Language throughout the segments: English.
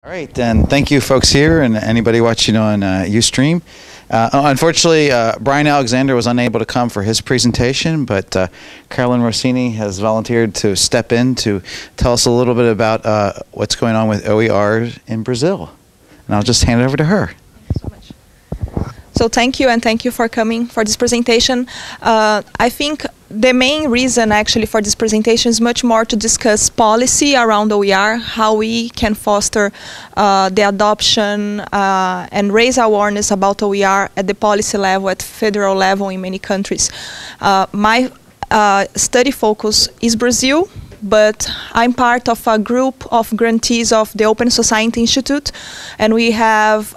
All right, and thank you folks here and anybody watching on Ustream. Unfortunately, Brian Alexander was unable to come for his presentation, but Carolyn Rossini has volunteered to step in to tell us a little bit about what's going on with OER in Brazil. And I'll just hand it over to her. So thank you, and thank you for coming for this presentation. I think the main reason actually for this presentation is much more to discuss policy around OER, how we can foster the adoption and raise awareness about OER at the policy level, at federal level in many countries. My study focus is Brazil, but I'm part of a group of grantees of the Open Society Institute, and we have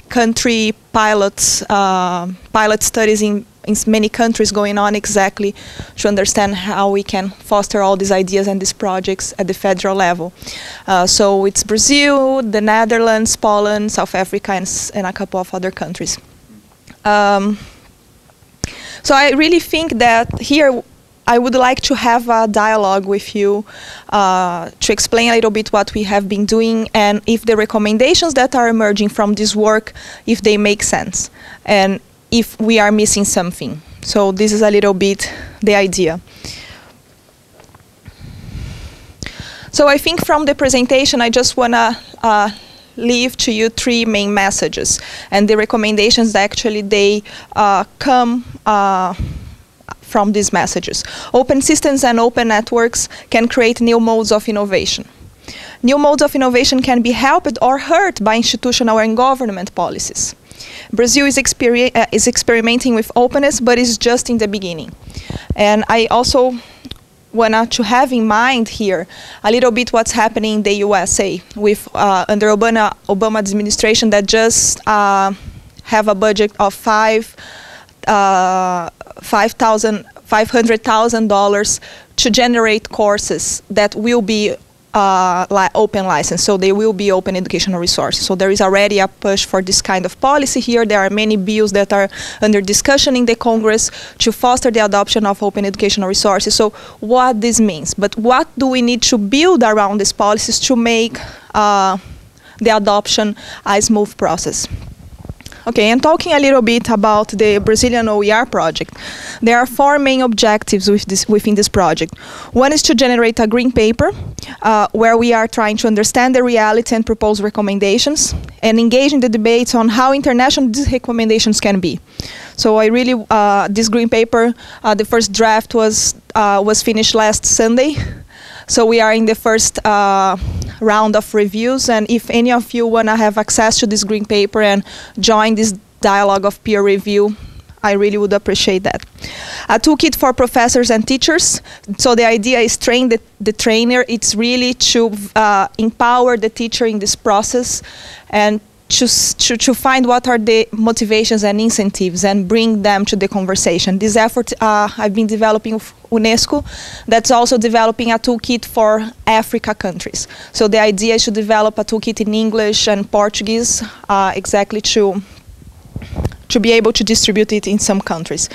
country pilots, pilot studies in many countries going on exactly to understand how we can foster all these ideas and these projects at the federal level. So it's Brazil, the Netherlands, Poland, South Africa, and a couple of other countries. So I really think that here I would like to have a dialogue with you to explain a little bit what we have been doing and if the recommendations that are emerging from this work, if they make sense and if we are missing something. So this is a little bit the idea. So I think from the presentation I just want to leave to you three main messages, and the recommendations actually they come from these messages. Open systems and open networks can create new modes of innovation. New modes of innovation can be helped or hurt by institutional and government policies. Brazil is experimenting with openness, but is just in the beginning. And I also want to have in mind here a little bit what's happening in the USA with under Obama administration that just have a budget of $500,000 to generate courses that will be open license, so they will be open educational resources. So there is already a push for this kind of policy here. There are many bills that are under discussion in the Congress to foster the adoption of open educational resources. So what this means, but what do we need to build around these policies to make the adoption a smooth process? Okay, and talking a little bit about the Brazilian OER project, there are four main objectives within this project. One is to generate a green paper where we are trying to understand the reality and propose recommendations and engage in the debates on how international these recommendations can be. So I really, this green paper, the first draft was finished last Sunday. So we are in the first round of reviews, and if any of you want to have access to this green paper and join this dialogue of peer review, I really would appreciate that. A toolkit for professors and teachers. So the idea is train the trainer. It's really to empower the teacher in this process and to find what are the motivations and incentives and bring them to the conversation. This effort I've been developing with UNESCO, that's also developing a toolkit for Africa countries. So the idea is to develop a toolkit in English and Portuguese exactly to be able to distribute it in some countries.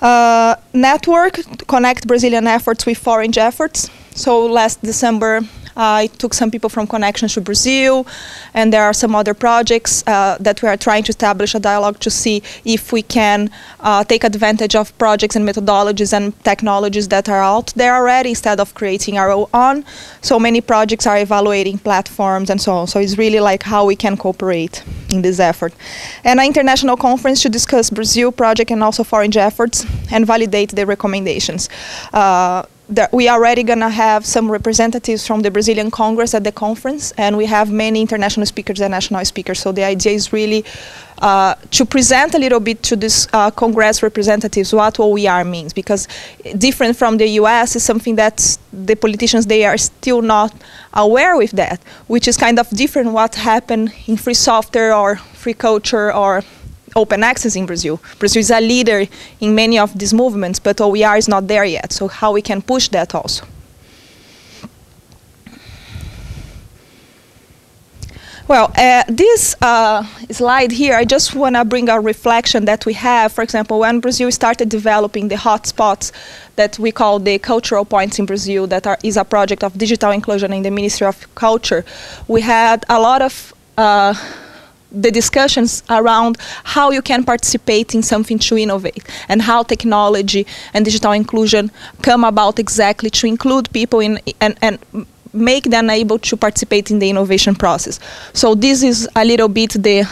Network, connect Brazilian efforts with foreign efforts. So last December, I took some people from Connections to Brazil, and there are some other projects that we are trying to establish a dialogue to see if we can take advantage of projects and methodologies and technologies that are out there already instead of creating our own. So many projects are evaluating platforms and so on. So it's really like how we can cooperate in this effort. And an international conference to discuss Brazil project and also foreign efforts and validate the recommendations. We are already going to have some representatives from the Brazilian Congress at the conference, and we have many international speakers and national speakers. So the idea is really to present a little bit to this Congress representatives what OER means, because different from the US is something that the politicians, they are still not aware with that, which is kind of different what happened in free software or free culture or open access in Brazil. Brazil is a leader in many of these movements, but OER is not there yet, so how we can push that also. Well, this slide here, I just want to bring a reflection that we have. For example, when Brazil started developing the hotspots that we call the cultural points in Brazil, that is a project of digital inclusion in the Ministry of Culture, we had a lot of the discussions around how you can participate in something to innovate, and how technology and digital inclusion come about exactly to include people in and make them able to participate in the innovation process. So this is a little bit the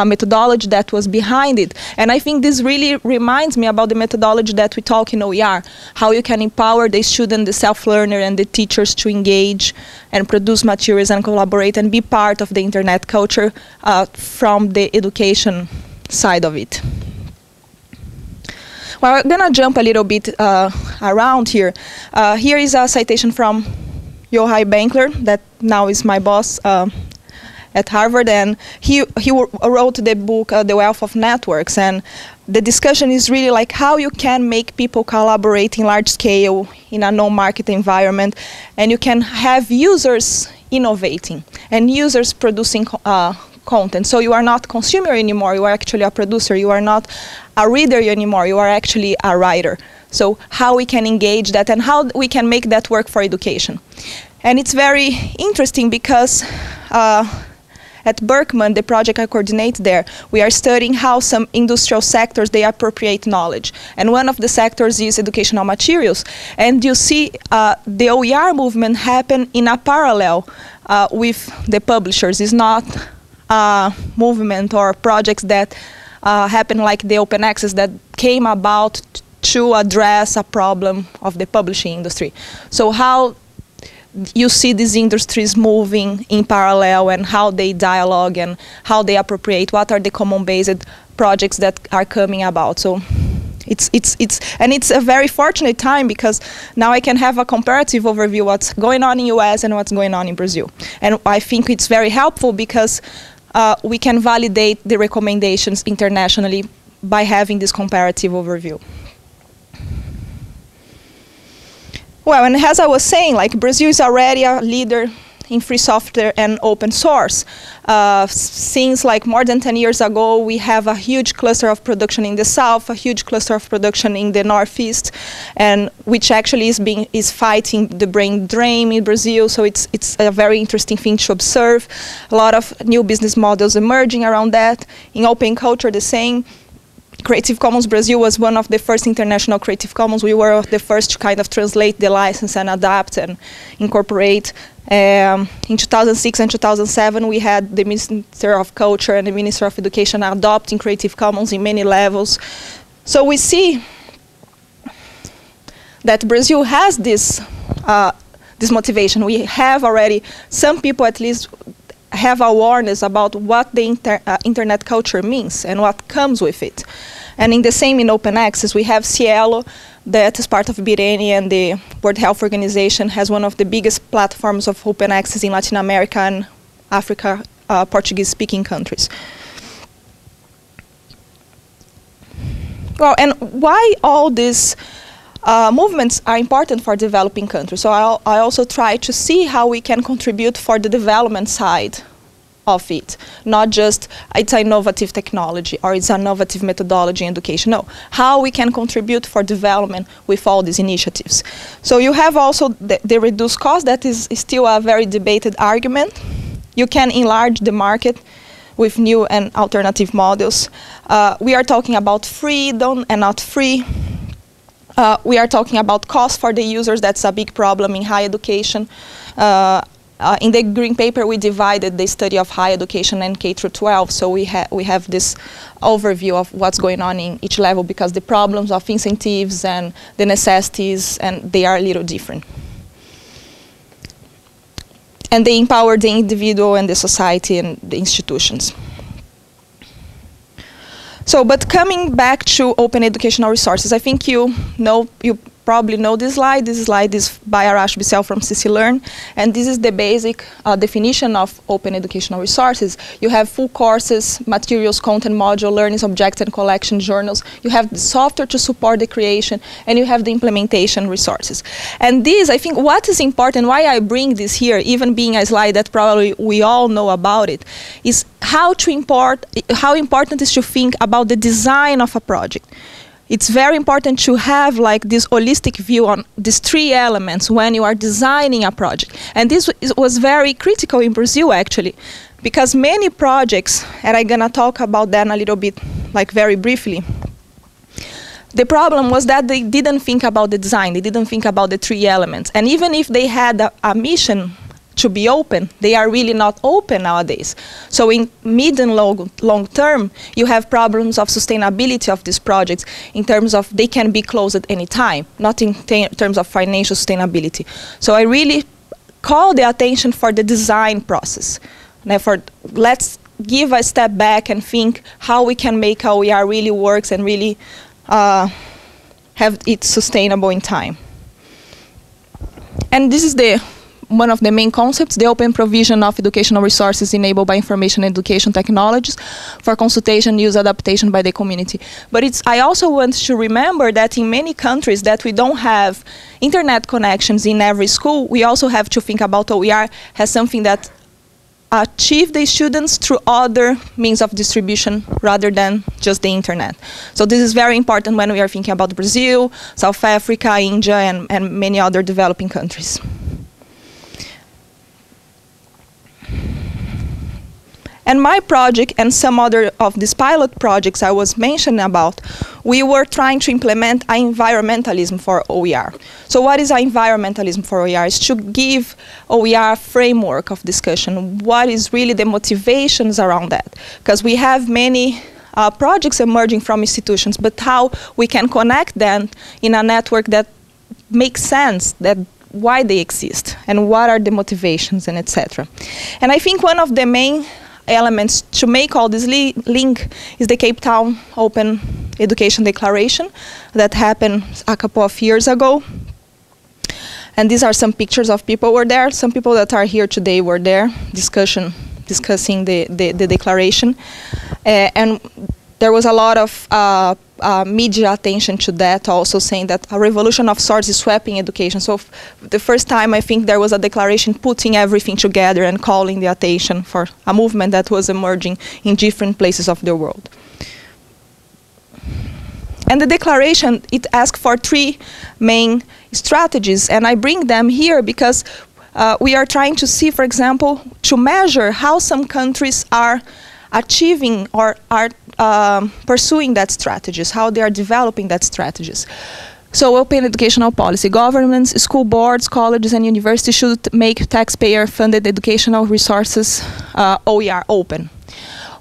methodology that was behind it. And I think this really reminds me about the methodology that we talk in OER, how you can empower the student, the self-learner, and the teachers to engage and produce materials and collaborate and be part of the internet culture from the education side of it. Well, I'm going to jump a little bit around here. Here is a citation from Yochai Benkler, that now is my boss at Harvard, and he wrote the book The Wealth of Networks, and the discussion is really like how you can make people collaborate in large scale in a no-market environment, and you can have users innovating and users producing content. So you are not a consumer anymore, you are actually a producer. You are not a reader anymore, you are actually a writer. So how we can engage that and how we can make that work for education. And it's very interesting because at Berkman, the project I coordinate there, we are studying how some industrial sectors, they appropriate knowledge. And one of the sectors is educational materials. And you see the OER movement happen in a parallel with the publishers. It's not a movement or projects that happen like the open access that came about to address a problem of the publishing industry. So how you see these industries moving in parallel and how they dialogue and how they appropriate, what are the common-based projects that are coming about. So it's a very fortunate time because now I can have a comparative overview what's going on in US and what's going on in Brazil. And I think it's very helpful because we can validate the recommendations internationally by having this comparative overview. Well, and as I was saying, like Brazil is already a leader in free software and open source. Since like more than 10 years ago, we have a huge cluster of production in the south, a huge cluster of production in the northeast, and which actually is fighting the brain drain in Brazil. So it's a very interesting thing to observe. A lot of new business models emerging around that. In open culture, the same. Creative Commons Brazil was one of the first international Creative Commons. We were the first to kind of translate the license and adapt and incorporate. In 2006 and 2007, we had the Minister of Culture and the Minister of Education adopting Creative Commons in many levels. So we see that Brazil has this motivation. We have already, some people at least have awareness about what the internet culture means and what comes with it. And in the same in open access, we have Cielo, that is part of Birene, and the World Health Organization has one of the biggest platforms of open access in Latin America and Africa, Portuguese-speaking countries. Well, and why all these movements are important for developing countries? So I also try to see how we can contribute for the development side of it, not just it's an innovative technology or it's an innovative methodology in education. No, how we can contribute for development with all these initiatives. So you have also the reduced cost, that is still a very debated argument. You can enlarge the market with new and alternative models. We are talking about freedom and not free. We are talking about cost for the users. That's a big problem in higher education. In the green paper, we divided the study of higher education and K through 12. So we have this overview of what's going on in each level, because the problems of incentives and the necessities, and they are a little different. And they empower the individual and the society and the institutions. So, but coming back to open educational resources, I think you probably know this slide. This slide is by Arash Bissell from CCLearn, and this is the basic definition of open educational resources. You have full courses, materials, content module, learning objects and collection journals. You have the software to support the creation, and you have the implementation resources. And this, I think, what is important, why I bring this here, even being a slide that probably we all know about it, is how important it is to think about the design of a project. It's very important to have like this holistic view on these three elements when you are designing a project. And this was very critical in Brazil, actually, because many projects, and I'm gonna talk about that a little bit, like very briefly, the problem was that they didn't think about the design, they didn't think about the three elements. And even if they had a mission to be open, they are really not open nowadays. So in mid and long term, you have problems of sustainability of these projects in terms of they can be closed at any time, not in terms of financial sustainability. So I really call the attention for the design process. Therefore, let's give a step back and think how we can make OER really works and really have it sustainable in time. And this is one of the main concepts, the open provision of educational resources enabled by information and education technologies for consultation, use, adaptation by the community. But I also want to remember that in many countries that we don't have internet connections in every school, we also have to think about OER as something that achieve the students through other means of distribution rather than just the internet. So this is very important when we are thinking about Brazil, South Africa, India, and many other developing countries. And my project and some other of these pilot projects I was mentioning about, we were trying to implement environmentalism for OER. So what is environmentalism for OER? It's to give OER a framework of discussion. What is really the motivations around that? Because we have many projects emerging from institutions, but how we can connect them in a network that makes sense, that why they exist, and what are the motivations, and etc. And I think one of the main elements to make all this link is the Cape Town Open Education Declaration that happened a couple of years ago. And these are some pictures of people who were there. Some people that are here today were there discussing the declaration. And there was a lot of media attention to that, also saying that a revolution of sorts is sweeping education. So the first time I think there was a declaration putting everything together and calling the attention for a movement that was emerging in different places of the world. And the declaration, it asked for three main strategies, and I bring them here because we are trying to see, for example, to measure how some countries are achieving or are pursuing that strategies, how they are developing that strategies. So open educational policy. Governments, school boards, colleges, and universities should make taxpayer-funded educational resources OER open.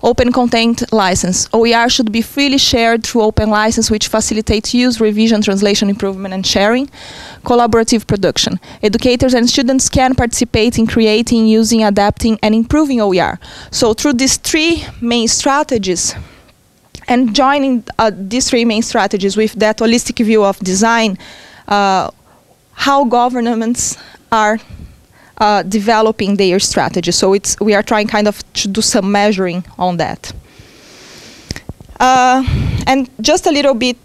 Open content license. OER should be freely shared through open license, which facilitates use, revision, translation, improvement, and sharing. Collaborative production. Educators and students can participate in creating, using, adapting, and improving OER. So through these three main strategies, and joining these three main strategies with that holistic view of design, how governments are developing their strategy. So we are trying kind of to do some measuring on that. And just a little bit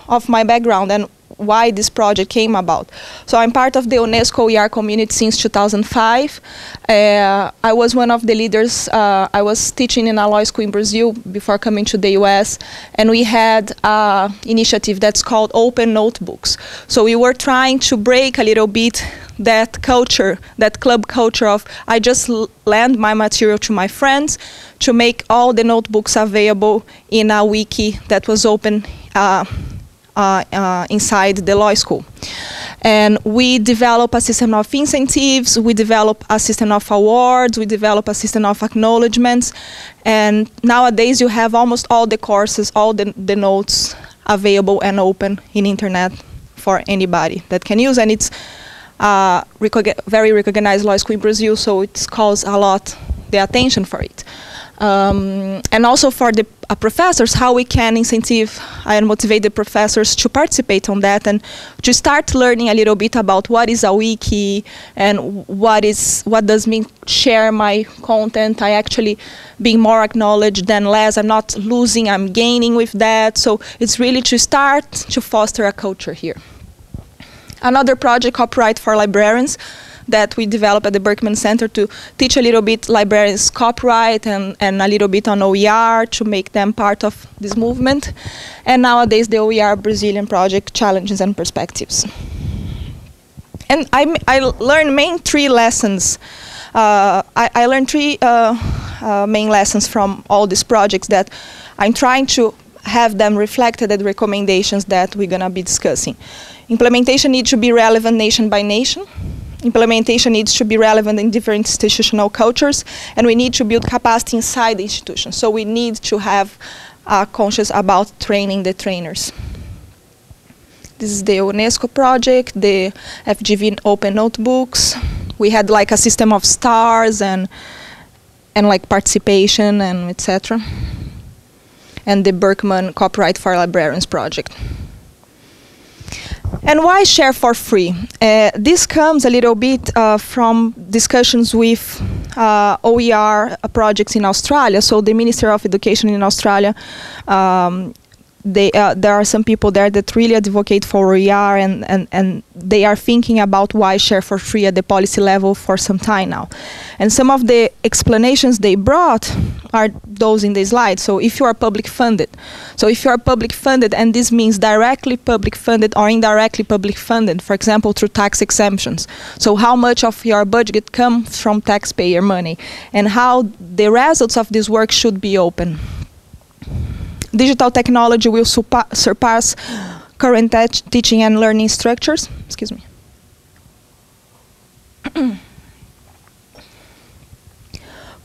of my background and why this project came about. So I'm part of the UNESCO OER community since 2005. I was one of the leaders. I was teaching in a law school in Brazil before coming to the US, and we had an initiative that's called Open Notebooks. So we were trying to break a little bit that culture, that club culture of I just lend my material to my friends, to make all the notebooks available in a wiki that was open inside the law school. And we develop a system of incentives, we develop a system of awards, we develop a system of acknowledgements, and nowadays you have almost all the courses, all the notes available and open in internet for anybody that can use, and it's very recognized law school in Brazil, so it calls a lot the attention for it. And also for the professors, how we can incentive and motivate the professors to participate on that and to start learning a little bit about what is a wiki and what does mean share my content. I actually being more acknowledged than less. I'm not losing, I'm gaining with that. So it's really to start to foster a culture here. Another project, Copyright for Librarians, that we developed at the Berkman Center to teach a little bit librarians copyright and a little bit on OER to make them part of this movement. And nowadays the OER Brazilian project, Challenges and Perspectives. And I learned main three lessons. I learned three main lessons from all these projects that I'm trying to have them reflected at the recommendations that we're gonna be discussing. Implementation needs to be relevant nation by nation. Implementation needs to be relevant in different institutional cultures, and we need to build capacity inside the institution. So we need to have conscious about training the trainers. This is the UNESCO project, the FGV Open Notebooks. We had like a system of stars and like participation and etc. And the Berkman Copyright for Librarians project. And why share for free? This comes a little bit from discussions with OER projects in Australia. So the Minister of Education in Australia, there are some people there that really advocate for OER and they are thinking about why share for free at the policy level for some time now. And some of the explanations they brought are those in the slide. So if you are public funded, and this means directly public funded or indirectly public funded, for example, through tax exemptions. So how much of your budget comes from taxpayer money and how the results of this work should be open. Digital technology will surpass current teaching and learning structures. Excuse me.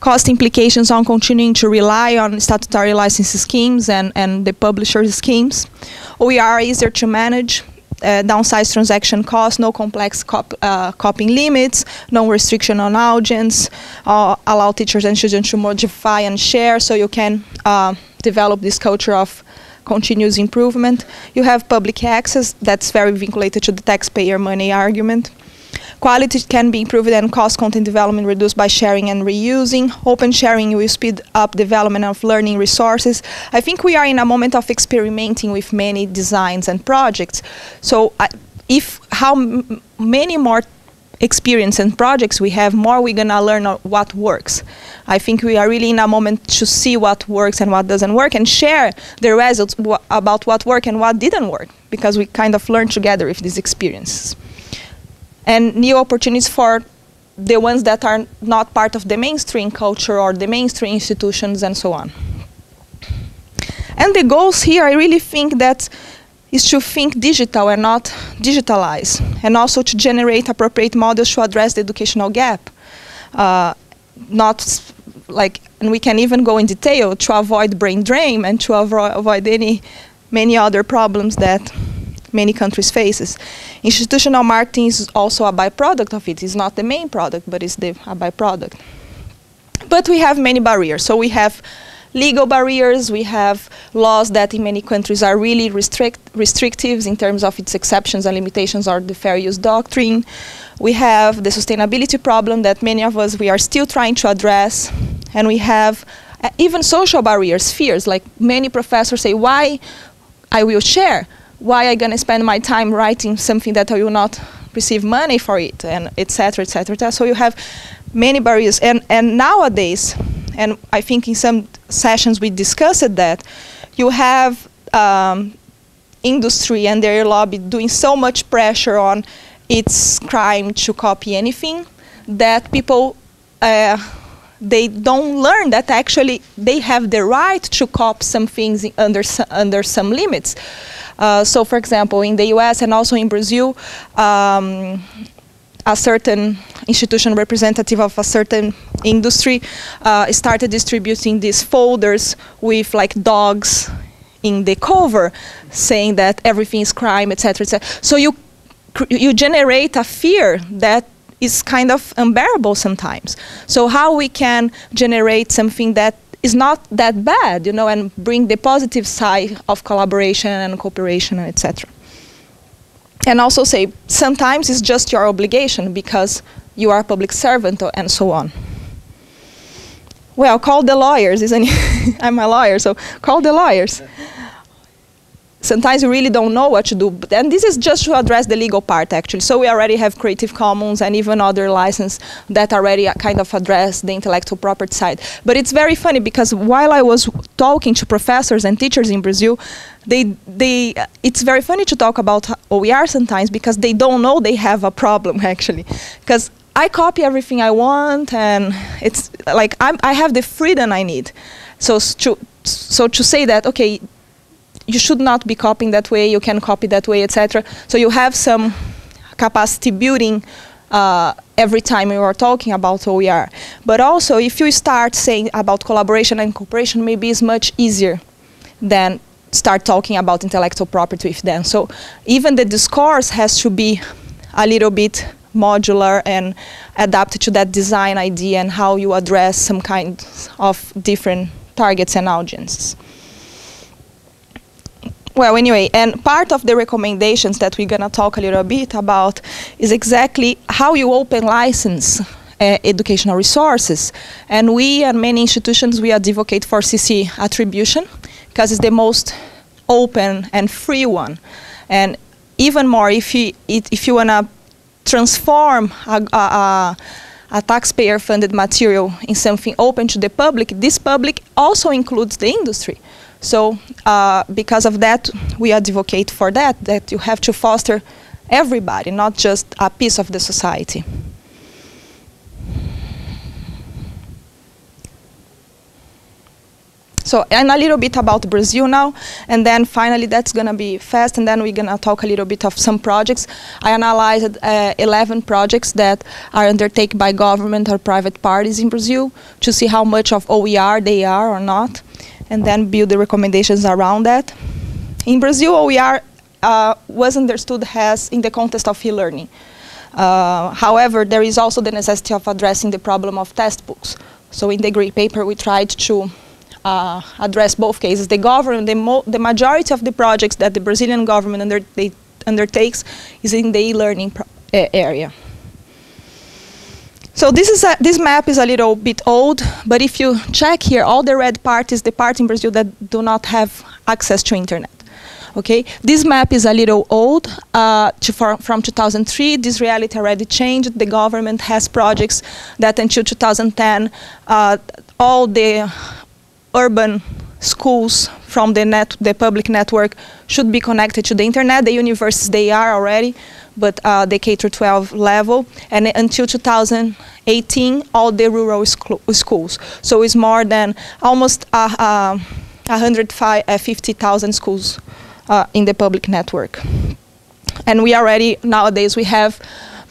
Cost implications on continuing to rely on statutory license schemes and the publisher schemes. OER easier to manage, downside transaction costs, no complex copying limits, no restriction on audience, allow teachers and students to modify and share so you can develop this culture of continuous improvement. You have public access, that's very vinculated to the taxpayer money argument. Quality can be improved and cost content development reduced by sharing and reusing. Open sharing will speed up development of learning resources. I think we are in a moment of experimenting with many designs and projects. So how many more experience and projects we have, more we're gonna learn what works. I think we are really in a moment to see what works and what doesn't work and share the results about what worked and what didn't work, because we kind of learn together with these experiences. And new opportunities for the ones that are not part of the mainstream culture or the mainstream institutions and so on. And the goals here, I really think that is to think digital and not digitalize, and also to generate appropriate models to address the educational gap. Not like, and we can even go in detail to avoid brain drain and to avoid many other problems that many countries faces. Institutional marketing is also a byproduct of it. It's not the main product, but it's a byproduct. But we have many barriers. So we have legal barriers, we have laws that in many countries are really restrictive in terms of its exceptions and limitations or the fair use doctrine. We have the sustainability problem that many of us, we are still trying to address. And we have even social barriers, fears, like many professors say, why I will share? Why I'm gonna spend my time writing something that I will not receive money for it, and et cetera, et cetera, et cetera. So you have many barriers. And nowadays, and I think in some sessions we discussed that, you have industry and their lobby doing so much pressure on its crime to copy anything that people, they don't learn that actually they have the right to copy some things under some limits. So for example, in the US and also in Brazil, a certain institution representative of a certain industry started distributing these folders with like dogs in the cover, saying that everything is crime, etc., etc. So you generate a fear that is kind of unbearable sometimes. So how we can generate something that is not that bad, and bring the positive side of collaboration and cooperation, and etc. And also say, sometimes it's just your obligation because you are a public servant and so on. Well, call the lawyers, isn't it? I'm a lawyer, so call the lawyers. Sometimes you really don't know what to do. And this is just to address the legal part, actually. So we already have Creative Commons and even other licenses that already kind of address the intellectual property side. But it's very funny because while I was talking to professors and teachers in Brazil, it's very funny to talk about OER sometimes because they don't know they have a problem, actually. Because I copy everything I want, and it's like I have the freedom I need. So to say that, okay, you should not be copying that way, you can copy that way, etc. So you have some capacity building every time you are talking about OER. But also, if you start saying about collaboration and cooperation, maybe it's much easier than start talking about intellectual property with them. So even the discourse has to be a little bit modular and adapted to that design idea and how you address some kind of different targets and audiences. Well, anyway, and part of the recommendations that we're going to talk a little bit about is exactly how you open license educational resources. And we and many institutions, we advocate for CC attribution because it's the most open and free one. And even more, if you want to transform a taxpayer-funded material in something open to the public, this public also includes the industry. So because of that, we advocate for that you have to foster everybody, not just a piece of the society. So, and a little bit about Brazil now, and then finally that's going to be fast, and then we're going to talk a little bit of some projects. I analyzed 11 projects that are undertaken by government or private parties in Brazil to see how much of OER they are or not, and then build the recommendations around that. In Brazil, OER was understood as in the context of e-learning. However, there is also the necessity of addressing the problem of textbooks. So in the green paper, we tried to address both cases. The government, the majority of the projects that the Brazilian government undertakes is in the e-learning area. So this map is a little bit old, but if you check here, all the red part is the part in Brazil that do not have access to internet. Okay, this map is a little old, from 2003. This reality already changed. The government has projects that until 2010, all the urban schools from the public network should be connected to the internet. The universities, they are already, but the K-12 level. And until 2018, all the rural schools. So it's more than almost 150,000 schools in the public network. And we already, nowadays, we have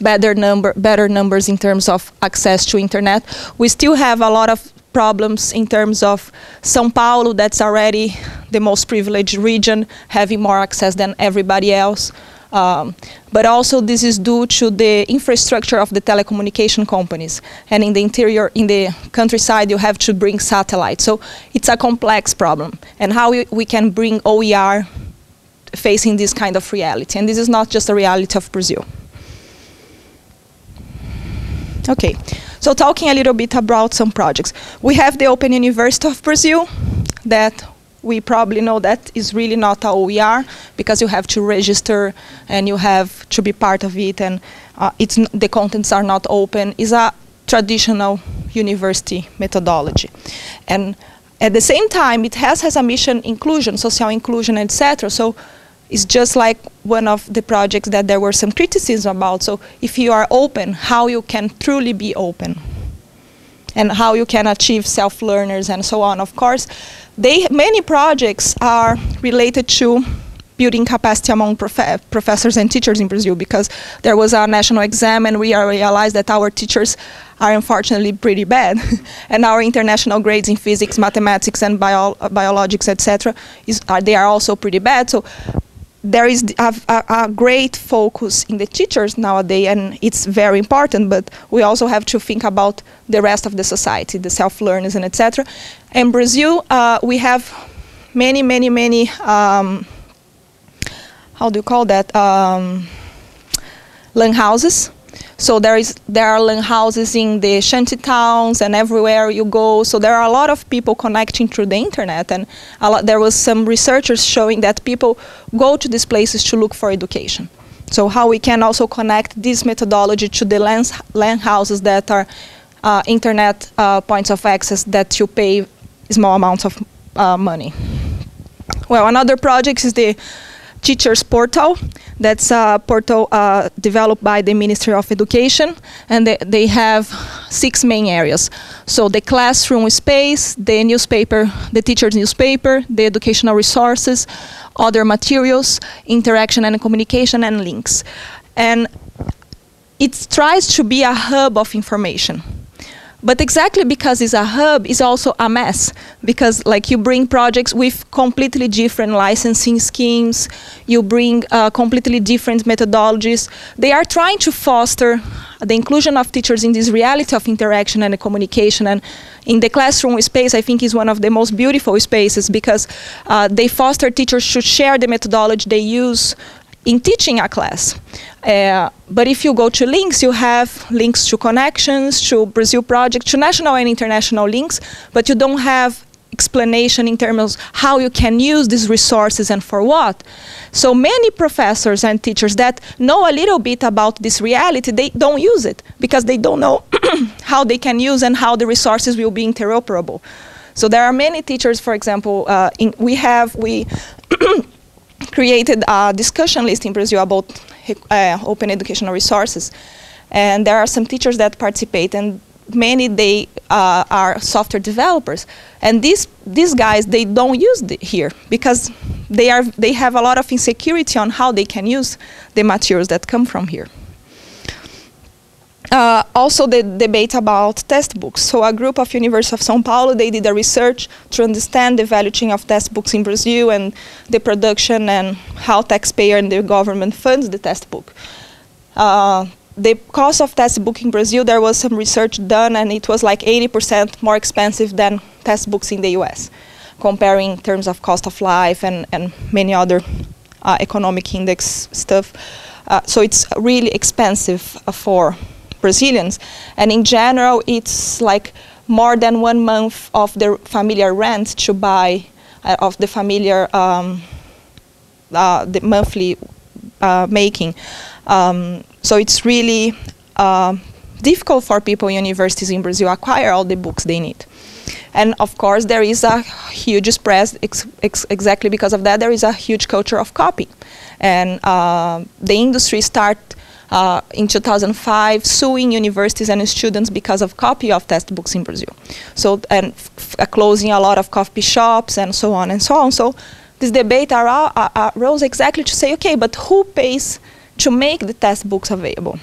better numbers in terms of access to internet. We still have a lot of problems in terms of São Paulo, that's already the most privileged region, having more access than everybody else. But also this is due to the infrastructure of the telecommunication companies. And in the interior, in the countryside, you have to bring satellites. So it's a complex problem. And how we can bring OER facing this kind of reality. And this is not just a reality of Brazil. Okay, so talking a little bit about some projects. We have the Open University of Brazil that we probably know that is really not a OER because you have to register and you have to be part of it, and the contents are not open. It's a traditional university methodology. And at the same time, it has a mission inclusion, social inclusion, etc. So it's just like one of the projects that there were some criticism about. So if you are open, how you can truly be open and how you can achieve self-learners and so on. Of course, many projects are related to building capacity among professors and teachers in Brazil, because there was a national exam and we realized that our teachers are unfortunately pretty bad. And our international grades in physics, mathematics, and biologics, etc., they are also pretty bad. So there is a great focus in the teachers nowadays, and it's very important, but we also have to think about the rest of the society, the self-learners and etc. In Brazil, we have many, how do you call that, LAN houses. So there are LAN houses in the shanty towns and everywhere you go. So there are a lot of people connecting through the internet, and there was some researchers showing that people go to these places to look for education. So how we can also connect this methodology to the LAN houses that are internet points of access that you pay small amounts of money. Well, another project is the Teachers Portal. That's a portal developed by the Ministry of Education, and they have 6 main areas. So the classroom space, the newspaper, the teacher's newspaper, the educational resources, other materials, interaction and communication, and links. And it tries to be a hub of information. But exactly because it's a hub, it's also a mess. Because like you bring projects with completely different licensing schemes, you bring completely different methodologies. They are trying to foster the inclusion of teachers in this reality of interaction and communication. And in the classroom space, I think is one of the most beautiful spaces, because they foster teachers to share the methodology they use in teaching a class. But if you go to links, you have links to connections, to Brazil project, to national and international links, but you don't have explanation in terms of how you can use these resources and for what. So many professors and teachers that know a little bit about this reality, they don't use it because they don't know how they can use and how the resources will be interoperable. So there are many teachers, for example, we created a discussion list in Brazil about open educational resources, and there are some teachers that participate, and many they are software developers, and these guys, they don't use it here because they have a lot of insecurity on how they can use the materials that come from here. Also the debate about textbooks. So a group of University of São Paulo, they did a research to understand the value chain of textbooks in Brazil and the production and how taxpayer and the government funds the textbook. The cost of textbook in Brazil, there was some research done, and it was like 80% more expensive than textbooks in the US, comparing in terms of cost of life and many other economic index stuff. So it's really expensive for Brazilians, and in general it's like more than 1 month of the familiar rent to buy of the familiar the monthly making. So it's really difficult for people in universities in Brazil acquire all the books they need. And of course there is a huge spread, exactly because of that there is a huge culture of copy. And the industry started in 2005 suing universities and students because of copy of textbooks in Brazil. So, and closing a lot of copy shops and so on and so on. So this debate arose exactly to say, okay, but who pays to make the textbooks available?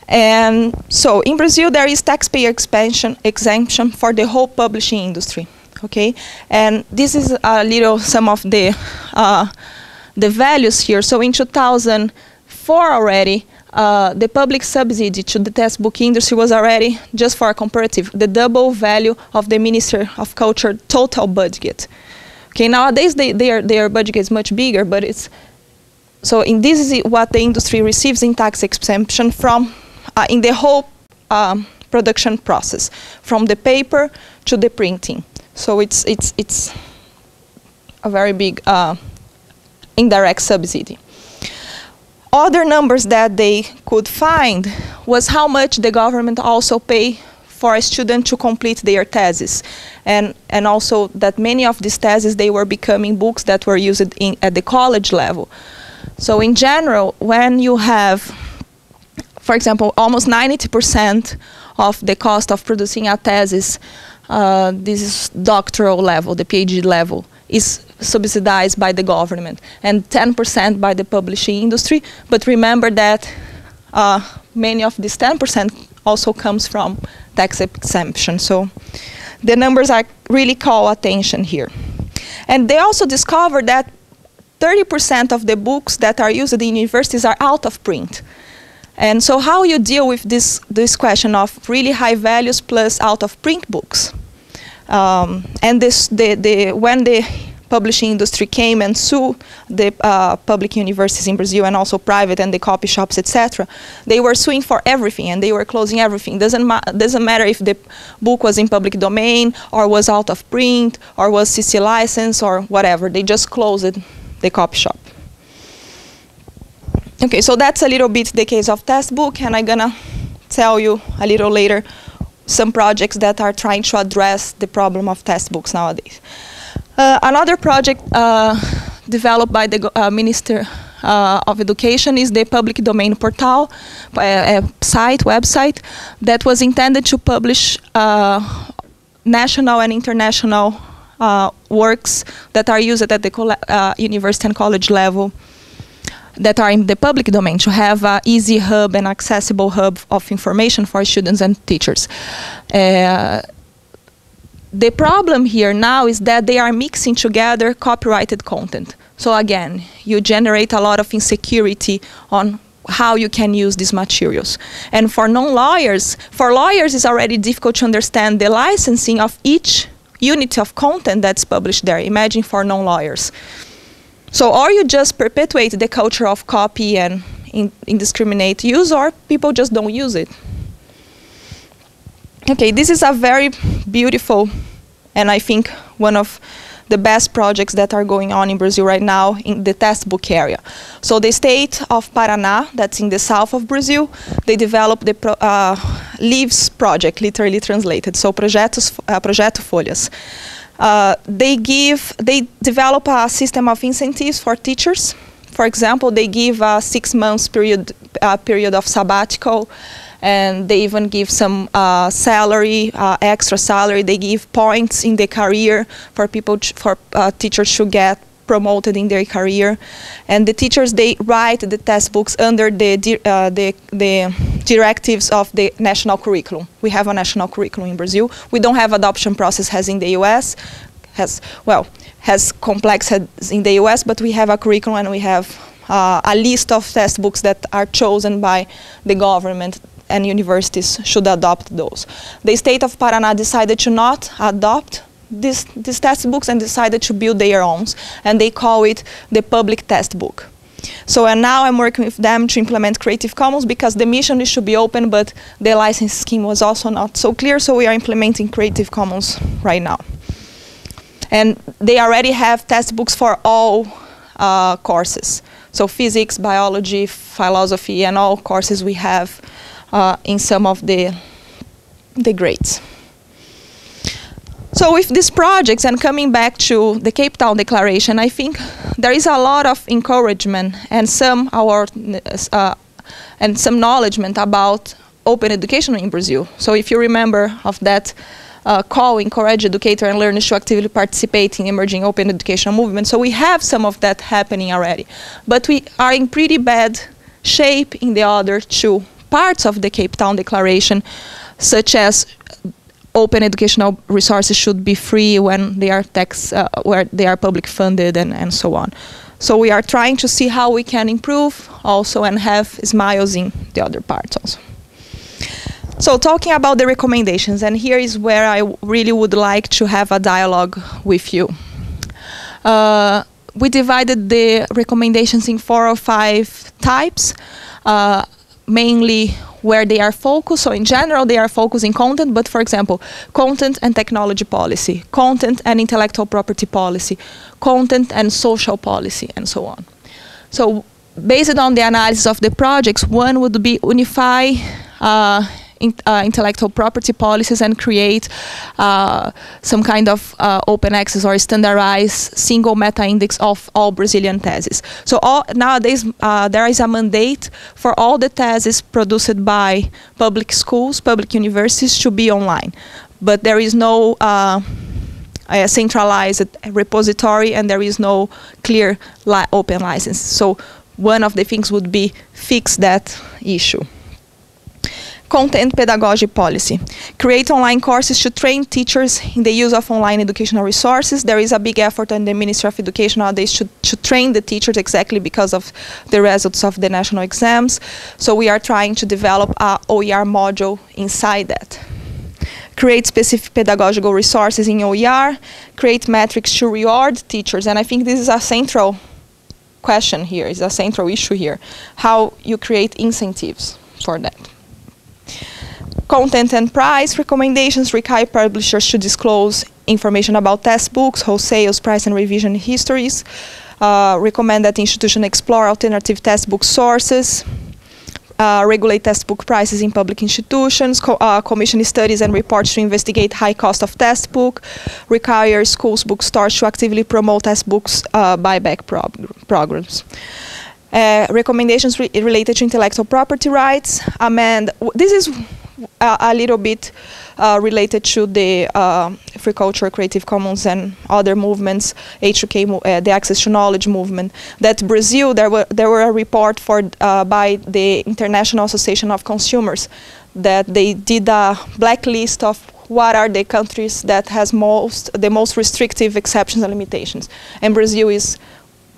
And so in Brazil there is taxpayer exemption for the whole publishing industry. Okay, and this is a little some of the values here. So in 2004 already, the public subsidy to the textbook industry was already, just for a comparative, the double value of the Ministry of Culture total budget. Okay, nowadays their budget is much bigger, but it's so in this is what the industry receives in tax exemption from in the whole production process, from the paper to the printing. So it's a very big indirect subsidy. Other numbers that they could find was how much the government also pay for a student to complete their thesis, and also that many of these theses, they were becoming books that were used at the college level. So in general, when you have, for example, almost 90% of the cost of producing a thesis, this is doctoral level, the PhD level, is subsidized by the government, and 10% by the publishing industry. But remember that many of this 10% also comes from tax exemption. So the numbers are really call attention here. And they also discovered that 30% of the books that are used in universities are out of print. And so how you deal with this question of really high values plus out of print books? And when the publishing industry came and sued the public universities in Brazil and also private and the copy shops, etc., they were suing for everything and they were closing everything. Doesn't matter if the book was in public domain or was out of print or was CC license or whatever. They just closed the copy shop. Okay, so that's a little bit the case of textbook, and I'm gonna tell you a little later some projects that are trying to address the problem of textbooks nowadays. Another project developed by the Minister of Education is the public domain portal, website, that was intended to publish national and international works that are used at the university and college level that are in the public domain, to have an easy hub and accessible hub of information for students and teachers. The problem here now is that they are mixing together copyrighted content. So again, you generate a lot of insecurity on how you can use these materials. And for non-lawyers, for lawyers it's already difficult to understand the licensing of each unit of content that's published there. Imagine for non-lawyers. So or you just perpetuate the culture of copy and indiscriminate use, or people just don't use it. Okay, this is a very beautiful and I think one of the best projects that are going on in Brazil right now in the textbook area. So the state of Paraná, that's in the south of Brazil, they developed the Leaves project, literally translated, so Projeto Folhas. They develop a system of incentives for teachers. For example, they give a 6 months period of sabbatical, and they even give some salary, extra salary. They give points in the career for people, for teachers to get promoted in their career. And the teachers, they write the textbooks under the directives of the national curriculum. We have a national curriculum in Brazil. We don't have adoption process as in the US, has complex as in the US, but we have a curriculum and we have a list of textbooks that are chosen by the government, and universities should adopt those. The state of Paraná decided to not adopt these textbooks and decided to build their own, and they call it the public textbook. So and now I'm working with them to implement Creative Commons, because the mission is to be open, but the license scheme was also not so clear, so we are implementing Creative Commons right now. And they already have textbooks for all courses. So physics, biology, philosophy, and all courses we have in some of the grades. So with these projects, and coming back to the Cape Town Declaration, I think there is a lot of encouragement and some acknowledgement about open education in Brazil. So if you remember of that call, encourage educators and learners to actively participate in emerging open educational movement. So we have some of that happening already. But we are in pretty bad shape in the other two parts of the Cape Town Declaration, such as open educational resources should be free when they are where they are public funded, and so on. So we are trying to see how we can improve also and have smiles in the other parts also. So talking about the recommendations, and here is where I really would like to have a dialogue with you. We divided the recommendations in 4 or 5 types, mainly where they are focused. So in general, they are focused in content, but for example, content and technology policy, content and intellectual property policy, content and social policy, and so on. So based on the analysis of the projects, one would be unify intellectual property policies and create some kind of open access or standardized single meta-index of all Brazilian theses. So nowadays there is a mandate for all the theses produced by public schools, public universities to be online. But there is no centralized repository, and there is no clear open license. So one of the things would be fix that issue. Content pedagogy policy. Create online courses to train teachers in the use of online educational resources. There is a big effort on the Ministry of Education nowadays to train the teachers exactly because of the results of the national exams. So we are trying to develop a OER module inside that. Create specific pedagogical resources in OER. Create metrics to reward teachers. And I think this is a central question here, is a central issue here. How you create incentives for that. Content and price recommendations require publishers to disclose information about textbooks, wholesales, price and revision histories. Recommend that institutions explore alternative textbook sources. Regulate textbook prices in public institutions. Commission studies and reports to investigate high cost of textbook. Require schools bookstores to actively promote textbooks buyback programs. Recommendations related to intellectual property rights. This is a little bit related to the free culture, Creative Commons, and other movements, H2K, the Access to Knowledge movement. That Brazil, there were a report by the International Association of Consumers that they did a blacklist of what are the countries that has the most restrictive exceptions and limitations, and Brazil is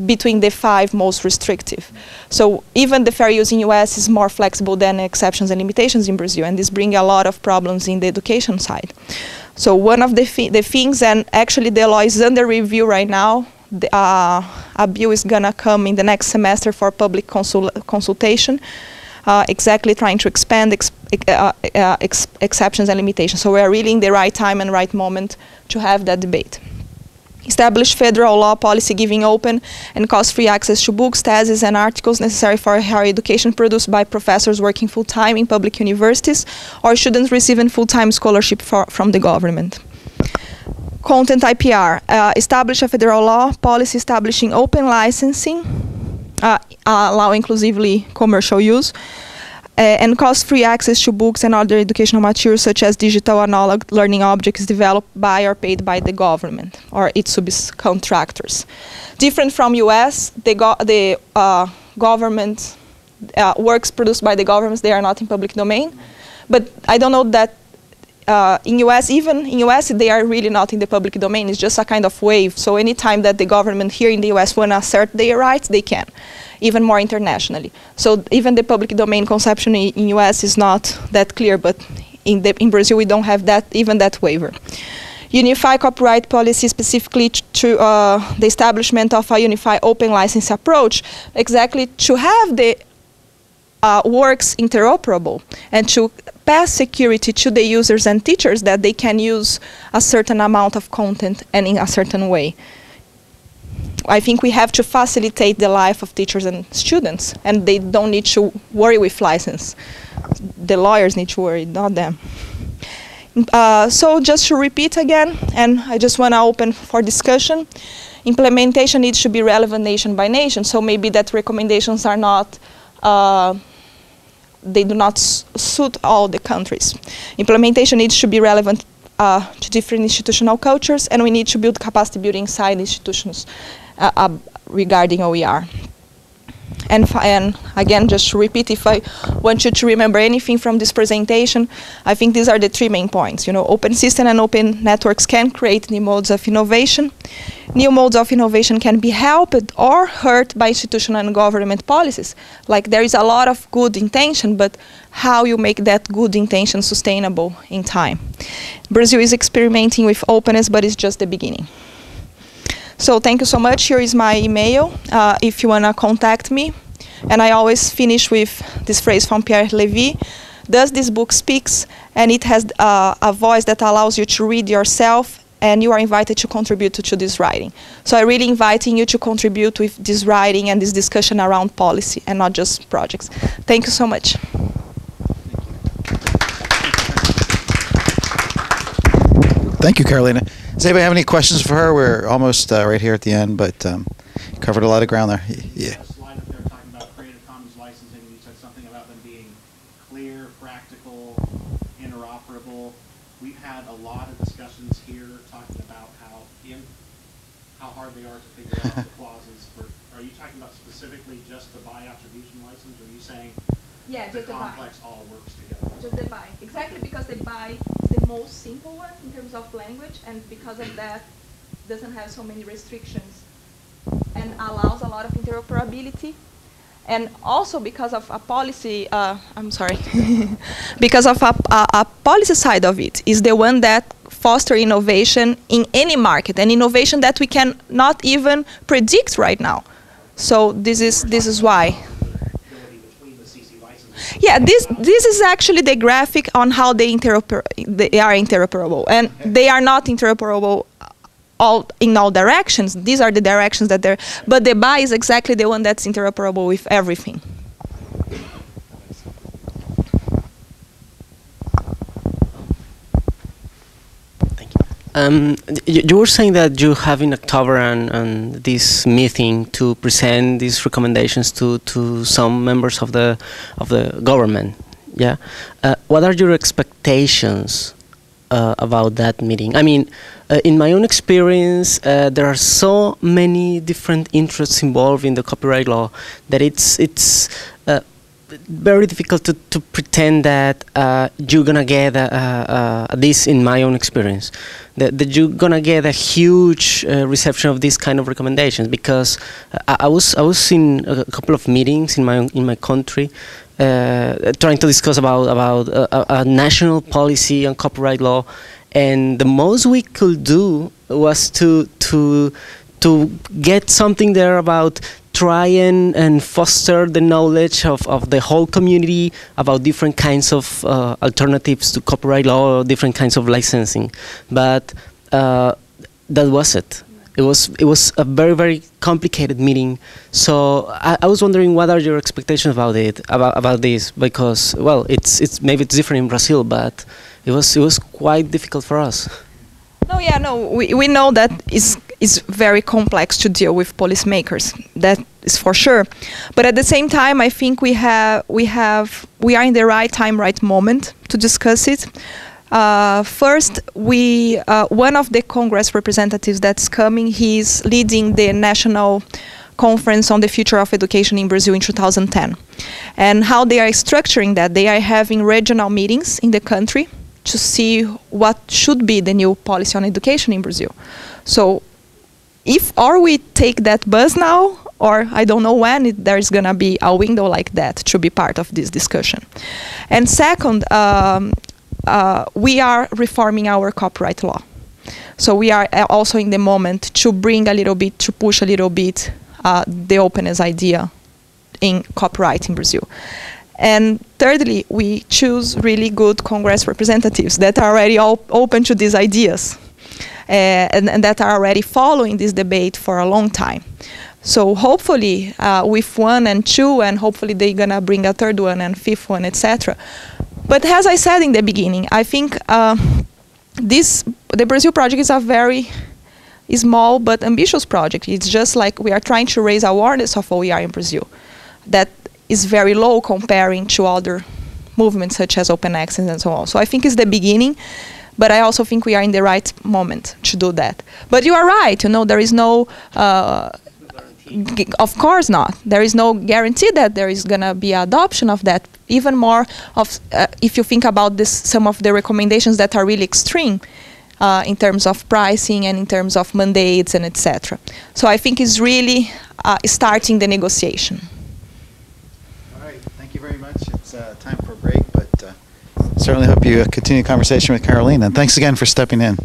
between the 5 most restrictive. So even the fair use in US is more flexible than exceptions and limitations in Brazil, and this brings a lot of problems in the education side. So one of the things, and actually the law is under review right now, a bill is gonna come in the next semester for public consultation, exactly trying to expand exceptions and limitations. So we are really in the right time and right moment to have that debate. Establish federal law policy giving open and cost-free access to books, theses, and articles necessary for higher education produced by professors working full-time in public universities or students receiving full-time scholarship from the government. Content IPR. Establish a federal law policy establishing open licensing, allow inclusively commercial use, and cost-free access to books and other educational materials such as digital analog learning objects developed by or paid by the government or its subcontractors. Different from US, the government works produced by the governments, they are not in public domain. But I don't know that in US, even in US, they are really not in the public domain. It's just a kind of wave. So anytime that the government here in the US want to assert their rights, they can, even more internationally. So even the public domain conception in US is not that clear, but in Brazil we don't have that, even that waiver. Unify copyright policy specifically to the establishment of a unified open license approach, exactly to have the works interoperable and to pass security to the users and teachers that they can use a certain amount of content and in a certain way. I think we have to facilitate the life of teachers and students, and they don't need to worry with license. The lawyers need to worry, not them. So just to repeat again, and I just want to open for discussion, implementation needs to be relevant nation by nation, so maybe that recommendations are not, they do not suit all the countries. Implementation needs to be relevant to different institutional cultures, and we need to build capacity building inside institutions regarding OER. And again, just to repeat, if I want you to remember anything from this presentation, I think these are the 3 main points. You know, open system and open networks can create new modes of innovation. New modes of innovation can be helped or hurt by institutional and government policies. Like, there is a lot of good intention, but how you make that good intention sustainable in time. Brazil is experimenting with openness, but it's just the beginning. So thank you so much. Here is my email if you want to contact me. And I always finish with this phrase from Pierre Levy. Does this book speaks? And it has a voice that allows you to read yourself, and you are invited to contribute to this writing. So I'm really inviting you to contribute with this writing and this discussion around policy and not just projects. Thank you so much. Thank you, Carolina. Does anybody have any questions for her? We're almost right here at the end, but covered a lot of ground there. Yeah. Slide up there talking about Creative Commons licensing, and you said something about them being clear, practical, interoperable. We've had a lot of discussions here talking about how hard they are to figure out the clauses. Are you talking about specifically just the by attribution license, or are you saying the complex all works together? just the buy. Exactly because the buy is the most simple one in terms of language, and because of that, doesn't have so many restrictions and allows a lot of interoperability. And also because of a policy, I'm sorry, because of a policy side of it is the one that foster innovation in any market, and innovation that we can not even predict right now. So this is why. Yeah, this is actually the graphic on how they are interoperable, and they are not interoperable in all directions. These are the directions that they're, but the buy is exactly the one that's interoperable with everything. You were saying that you have in October and this meeting to present these recommendations to some members of the government. Yeah, what are your expectations about that meeting? I mean, in my own experience, there are so many different interests involved in the copyright law that it's very difficult to pretend that you're gonna get this, in my own experience, that you're gonna get a huge reception of this kind of recommendations, because I was in a couple of meetings in my country trying to discuss about a national policy on copyright law, and the most we could do was to get something there about try and foster the knowledge of the whole community about different kinds of alternatives to copyright law, or different kinds of licensing. But that was it. It was a very, very complicated meeting. So I was wondering, what are your expectations about it, about this? Because, well, it's maybe it's different in Brazil, but it was quite difficult for us. No, yeah, no, we know that it's very complex to deal with policymakers. That is for sure. But at the same time, I think we are in the right time, right moment to discuss it. First, one of the Congress representatives that's coming, he's leading the National Conference on the Future of Education in Brazil in 2010. And how they are structuring that, they are having regional meetings in the country to see what should be the new policy on education in Brazil. So or we take that bus now, or I don't know when there's going to be a window like that to be part of this discussion. And second, we are reforming our copyright law. So we are also in the moment to bring a little bit, to push a little bit the openness idea in copyright in Brazil. And thirdly, we choose really good Congress representatives that are already open to these ideas and that are already following this debate for a long time. So hopefully with 1 and 2, and hopefully they're going to bring a third one and fifth one, etc. But as I said in the beginning, I think the Brazil project is a very small but ambitious project. It's just like we are trying to raise awareness of OER in Brazil. That is very low comparing to other movements such as open access and so on. So I think it's the beginning, but I also think we are in the right moment to do that. But you are right, there is no, of course not. There is no guarantee that there is going to be adoption of that. Even more of, if you think about some of the recommendations that are really extreme in terms of pricing and in terms of mandates and etc. So I think it's really starting the negotiation. Thank you very much. It's time for a break, but certainly hope you continue the conversation with Caroline. And thanks again for stepping in.